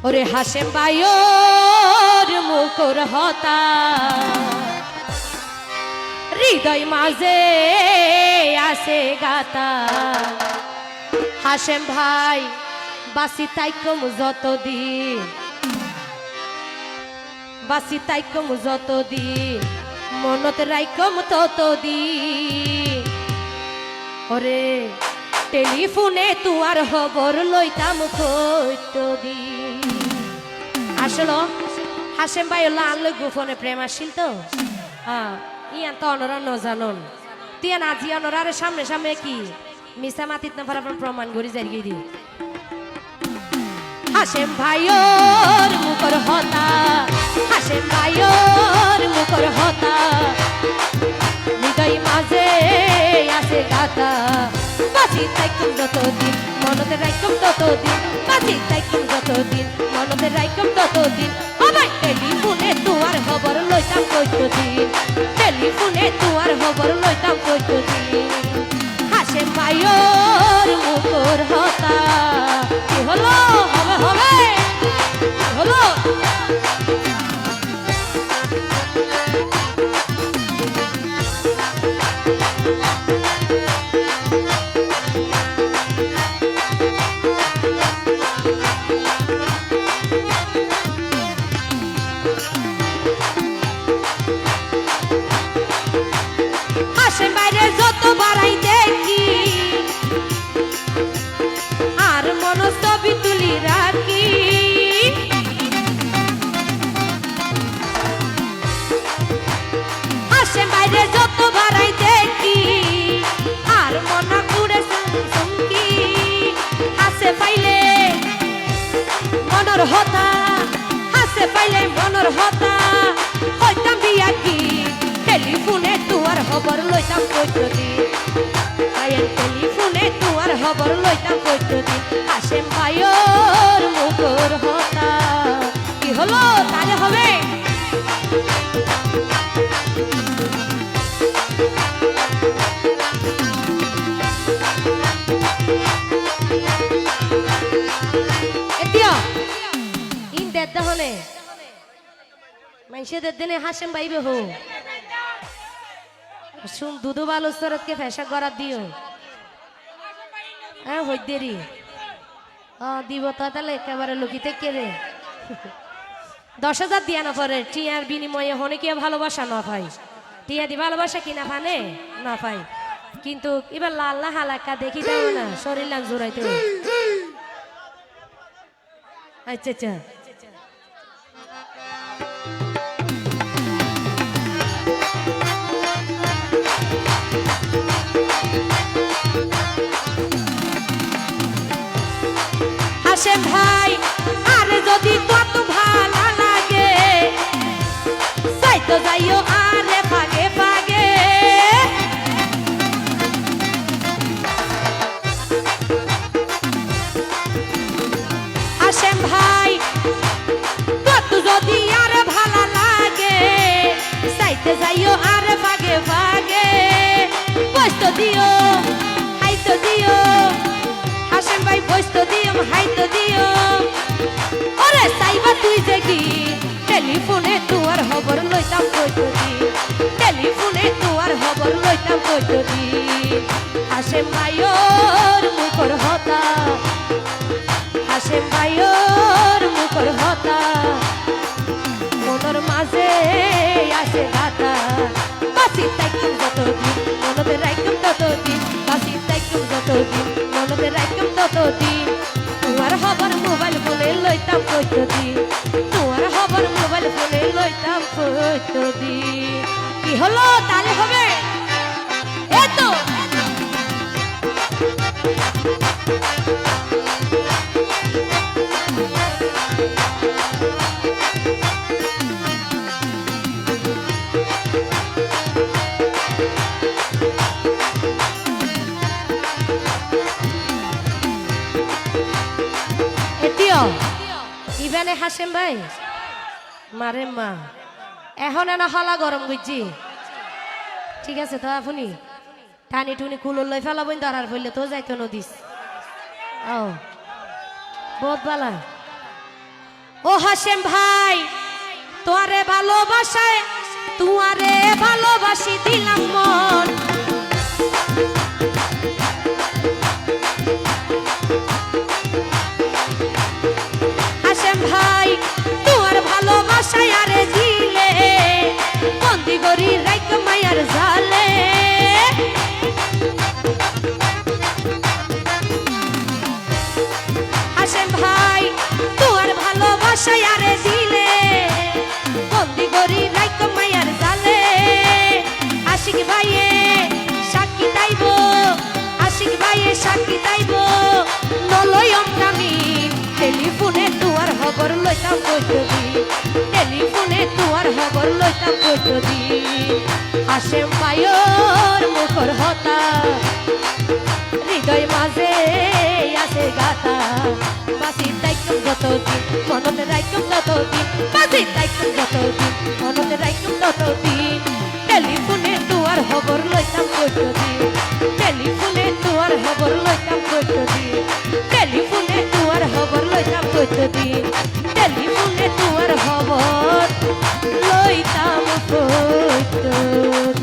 ওরে হাসেম ভাইয়ের মুখর হতা হৃদয় মাঝে আসে গাতা। হাসেম ভাই বাসি তাইকম যতদিন, বাসি তাইকম যতদিন, মনত রাইকম ততদিন। ওরে টেলিফোনে তুয়ার খবর লইতাম কতদিন। আসলে হাসেম ভাই লাল গোপনে প্রেম আসিল তো ইয়ান তো অনরা ন জানন তিয়ান আজি অনরার সামনে সামনে কি মিছা মাতিত না পারার প্রমাণ করি যাই দি। হাসেম ভাইয়ের মুখর হতা, হাসেম ভাইয়ের মুখর হতা হৃদয় মাঝে আছে গাতা। বাঁচি তাইকুম যতদিন, মনতে রাইকুম ততদিন, বাঁচি তাইকুম যতদিন, মনতে রাইকুম ততদিন। আমার টেলিফোনে তুয়ার খবর লইতাম কতদিন, টেলিফোনে তুয়ার খবর লইতাম কতদিন। হাসেম ভাইয়ের মুখর হতা কি হলো, হবে হবে কি হলো। হাসেম বাইরে যত বাড়াই দেখি আর মন ছবি তুলি রাখি। হাসেম বাইরে যত বাড়াই দেখি আর মন ঘুরে সঙ্গী। হাসে পাইলে মনর হতা, হাসে পাইলে মনর হতা হইতাম বিয়া কি। টেলিফোনে তুয়ার খবর লইতাম কতদিন, আয়ের টেলিফোনে তুয়ার খবর লইতাম কতদিন। হাসেম ভাইয়ের মুখর হতা কি হলো, তাহলে হবে। এতিয়া ইন দেদ হলে মানুষের দিনে হাসেম ভাইবে হো শুন দুধু বালু সরতকে ফেসা করার দিও। হ্যাঁ হই দেরি দিব তো তাহলে একেবারে লুকিতে কেড়ে 10,000 দিয়া না পরে টিয়ার বিনিময়ে হনে কি ভালোবাসা না পাই। টিয়া দি ভালোবাসা কিনা ফানে না পাই, কিন্তু এবার লাল হালাকা দেখি দেব না শরীর লাগ জোড়াইতে। আচ্ছা আচ্ছা হাসেম ভাই আরে যদি কত ভালো লাগে যাইতো যাইও আরে ভাগে ভাগে। হাসেম ভাই কত যদি আরে ভালো লাগে যাইতে যাইও আরে ভাগে ভাগে। বসতো দিও হাইতো দিও হাসেম ভাই বসতো দিও হাইতো দিও। ওরে সাইবা তুই দেখি টেলিফোনে তুয়ার খবর লইতাম কতদিন, টেলিফোনে তুয়ার খবর লইতাম কতদিন। হাসেম ভাইয়ের মুখর হতা, হাসেম ভাইয়ের মুখর হতা মনের মাঝে আসে গাতা। বাসি তাইকুম যতদিন, মনতে রাইকুম ততদিন, বাসি তাইকুম যতদিন, মনতে রাইকুম ততদিন। তোমার খবর মোবাইল ফোনে লইতাম কতদিন, তোমার খবর মোবাইল ফোনে লইতাম কতদিন। কি হলো, তাহলে হবে এতো ইভানে হাসেম ভাই মারে মা এখন এনা হলা গরম বুঝছি। ঠিক আছে তো আপনি টানি টুনি কুলোর লই ফেলাবইন ধরার ফেললে তো যাইতো নদীস। ও বহুত বালা ও হাসেম ভাই তোয়ারে ভালোবাসায় তুয়ারে ভালোবাসি দিলাম মন হাসেম ভাই তোয়ার ভালোবাসায় আরে দিলে বন্দি গরি রাইক মায়ার জালে হাসেম ভাই তোয়ার ভালোবাসায় আরে দিলে বন্দি গরি রাইক মায়ার জালে আশিক ভাইয়ে সাক্ষী তাইব আশিক ভাইয়ে সাক্ষী তাইব নলয় অমরামি টেলিফোনে তোয়ার খবর লইতাম কইতদি টেলিফোনে তোয়ার খবর লইতাম কইতদি হাসেম ভাইয়ের মুখর হতা হৃদয় মাঝে আছে গাতা বাসি তাইকুম যতদিন মনত রাইকুম ততদিন বাসি তাইকুম যতদিন মনত রাইকুম ততদিন টেলিফোনে তোয়ার খবর লইতাম কইতদিন টেলিফোনে তোয়ার খবর লইতাম কইতদিন টেলিফোনে তোয়ার খবর লইতাম কইতদিন টেলিফোনে তোয়ার খবর লইতাম কইতদিন